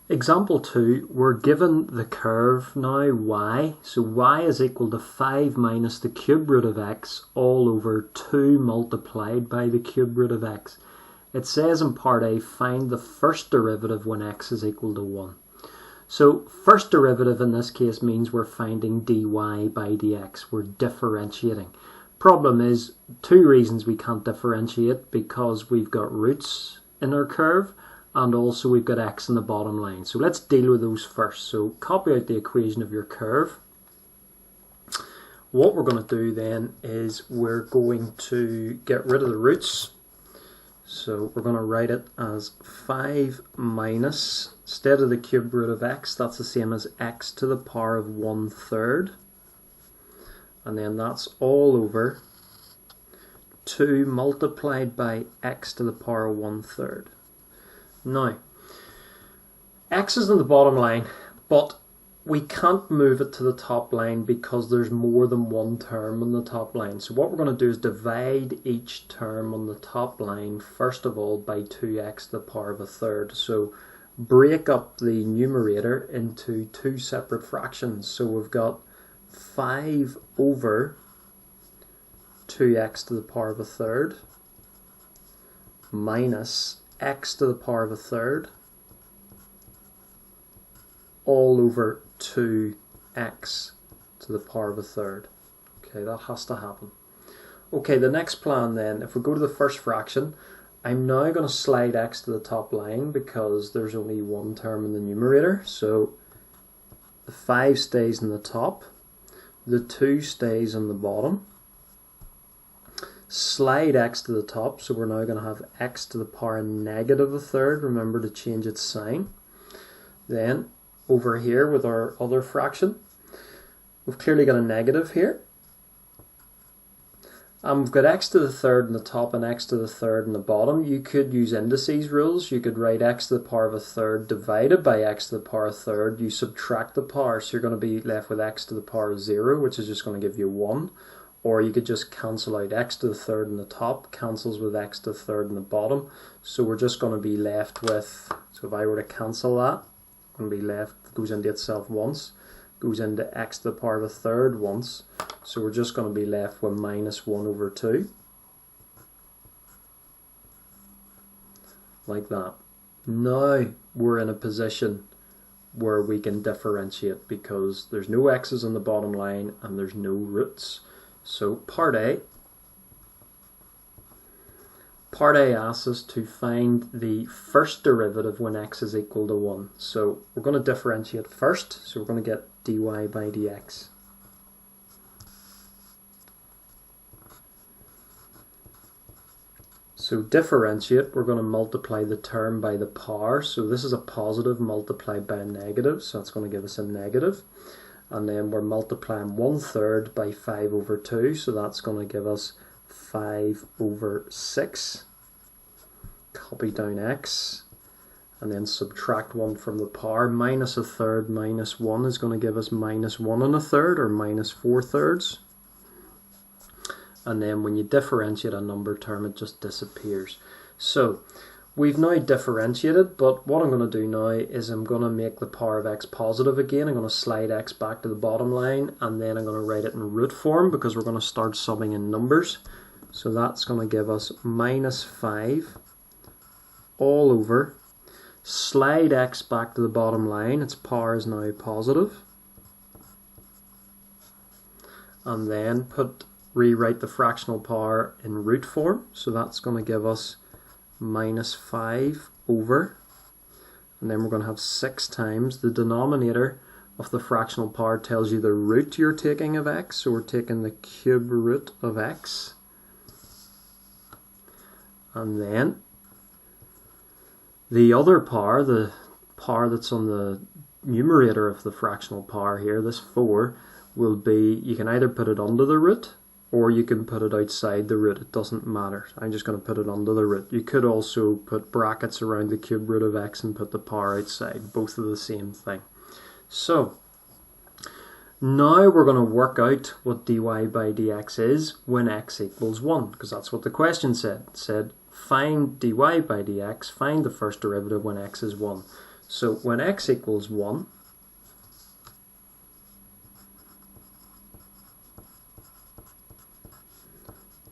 Example 2, we're given the curve now y, so y is equal to 5 minus the cube root of x all over 2 multiplied by the cube root of x. It says in part A, find the first derivative when x is equal to 1. So first derivative in this case means we're finding dy by dx, we're differentiating. Problem is, two reasons we can't differentiate, because we've got roots in our curve, and also we've got x in the bottom line. So let's deal with those first. So copy out the equation of your curve. What we're going to do then is we're going to get rid of the roots. So we're going to write it as 5 minus, instead of the cube root of x, that's the same as x to the power of 1/3. And then that's all over 2 multiplied by x to the power of 1/3. Now, x is in the bottom line, but we can't move it to the top line because there's more than one term on the top line. So what we're going to do is divide each term on the top line, first of all, by 2x to the power of 1/3. So break up the numerator into two separate fractions. So we've got 5 over 2x to the power of 1/3 minus x to the power of 1/3 all over 2x to the power of 1/3. Okay, that has to happen. Okay, the next plan then, if we go to the first fraction, I'm now going to slide x to the top line because there's only one term in the numerator. So the 5 stays in the top, the 2 stays on the bottom. Slide x to the top, so we're now going to have x to the power negative 1/3. Remember to change its sign. Then over here with our other fraction, we've clearly got a negative here. And we've got x to the third in the top and x to the third in the bottom. You could use indices rules. You could write x to the power of 1/3 divided by x to the power of 1/3. You subtract the power, so you're going to be left with x to the power of 0, which is just going to give you 1. Or you could just cancel out x to the third in the top, cancels with x to the third in the bottom. So we're just going to be left with, so if I were to cancel that, I'm going to be left, it goes into itself once, goes into x to the power of 1/3 once. So we're just going to be left with minus 1 over 2. Like that. Now we're in a position where we can differentiate because there's no x's on the bottom line and there's no roots. So part A asks us to find the first derivative when x is equal to 1. So we're going to differentiate first, so we're going to get dy by dx. So differentiate, we're going to multiply the term by the power. So this is a positive multiplied by a negative, so that's going to give us a negative. And then we're multiplying 1/3 by 5 over 2, so that's going to give us 5 over 6. Copy down x, and then subtract 1 from the power. Minus 1/3 minus 1 is going to give us minus 1 1/3, or minus 4/3. And then when you differentiate a number term, it just disappears. So we've now differentiated, but what I'm going to do now is I'm going to make the power of x positive again. I'm going to slide x back to the bottom line, and then I'm going to write it in root form because we're going to start subbing in numbers. So that's going to give us minus 5 all over, slide x back to the bottom line, its power is now positive, and then rewrite the fractional power in root form. So that's going to give us minus 5 over, and then we're going to have 6 times. The denominator of the fractional power tells you the root you're taking of x, so we're taking the cube root of x. And then the other power, the power that's on the numerator of the fractional power here, this 4, will be, you can either put it under the root or you can put it outside the root. It doesn't matter. I'm just going to put it under the root. You could also put brackets around the cube root of x and put the power outside. Both are the same thing. So now we're going to work out what dy by dx is when x equals 1, because that's what the question said. It said find dy by dx, find the first derivative when x is 1. So when x equals 1,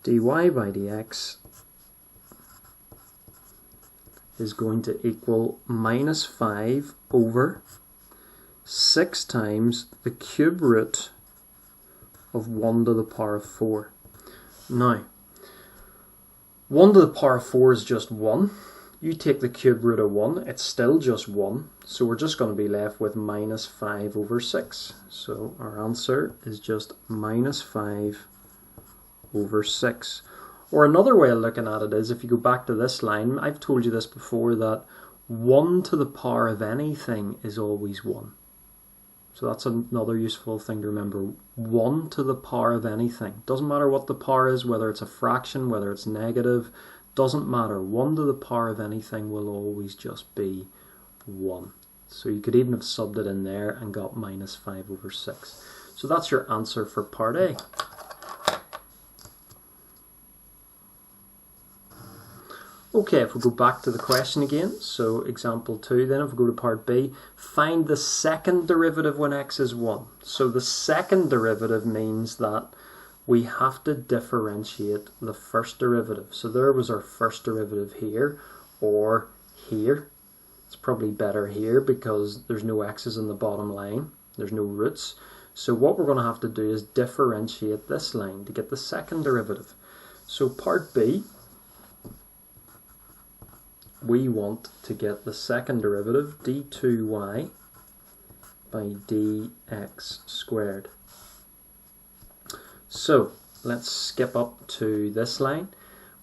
dy by dx is going to equal minus 5 over 6 times the cube root of 1 to the power of 4. Now, 1 to the power of 4 is just 1. You take the cube root of 1, it's still just 1. So we're just going to be left with minus 5 over 6. So our answer is just minus 5 over 6. Or another way of looking at it is, if you go back to this line, I've told you this before, that 1 to the power of anything is always 1. So that's another useful thing to remember. 1 to the power of anything. Doesn't matter what the power is, whether it's a fraction, whether it's negative, doesn't matter. 1 to the power of anything will always just be 1. So you could even have subbed it in there and got minus 5 over 6. So that's your answer for part A. Okay, if we go back to the question again, so example 2, then if we go to part B, find the second derivative when x is 1. So the second derivative means that we have to differentiate the first derivative. So there was our first derivative here, or here. It's probably better here because there's no x's in the bottom line, there's no roots. So what we're going to have to do is differentiate this line to get the second derivative. So part B, we want to get the second derivative, d2y by dx squared. So let's skip up to this line.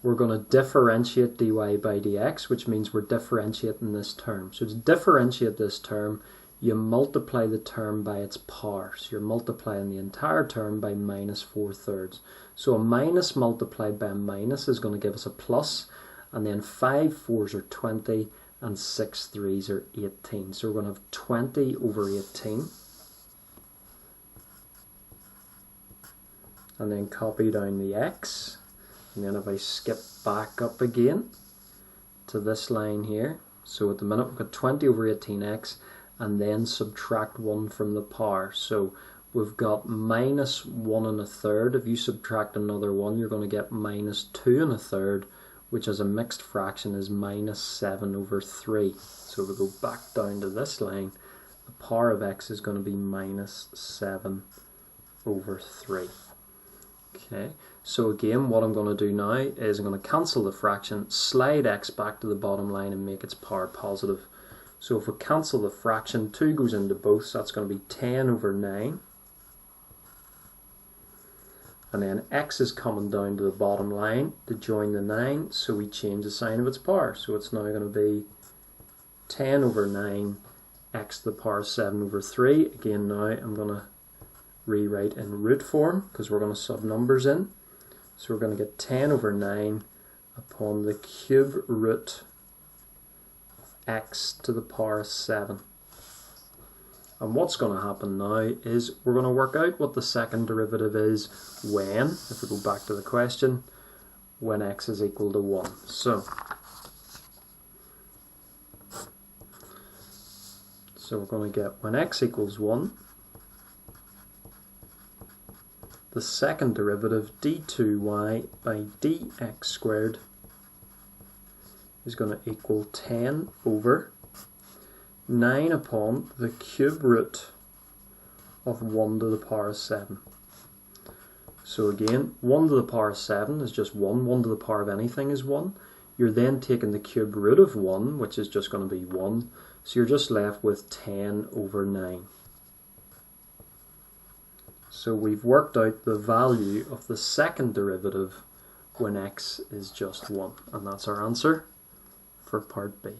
We're going to differentiate dy by dx, which means we're differentiating this term. So to differentiate this term, you multiply the term by its power. So you're multiplying the entire term by minus 4/3. So a minus multiplied by a minus is going to give us a plus. And then 5 4s are 20 and 6 3s are 18. So we're going to have 20 over 18. And then copy down the x. And then if I skip back up again to this line here. So at the minute we've got 20 over 18x and then subtract 1 from the power. So we've got minus 1 1/3. If you subtract another 1, you're going to get minus 2 1/3. Which as a mixed fraction is minus 7 over 3. So if we go back down to this line, the power of x is going to be minus 7 over 3. Okay, so again, what I'm going to do now is I'm going to cancel the fraction, slide x back to the bottom line and make its power positive. So if we cancel the fraction, 2 goes into both, so that's going to be 10 over 9. And then x is coming down to the bottom line to join the 9, so we change the sign of its power. So it's now going to be 10 over 9, x to the power 7 over 3. Again, now I'm going to rewrite in root form because we're going to sub numbers in. So we're going to get 10 over 9 upon the cube root of x to the power 7. And what's going to happen now is we're going to work out what the second derivative is when, if we go back to the question, when x is equal to 1. So we're going to get when x equals 1, the second derivative d2y by dx squared is going to equal 10 over 9 upon the cube root of 1 to the power 7. So again, 1 to the power 7 is just 1. 1 to the power of anything is 1. You're then taking the cube root of 1, which is just going to be 1. So you're just left with 10 over 9. So we've worked out the value of the second derivative when x is just 1. And that's our answer for part B.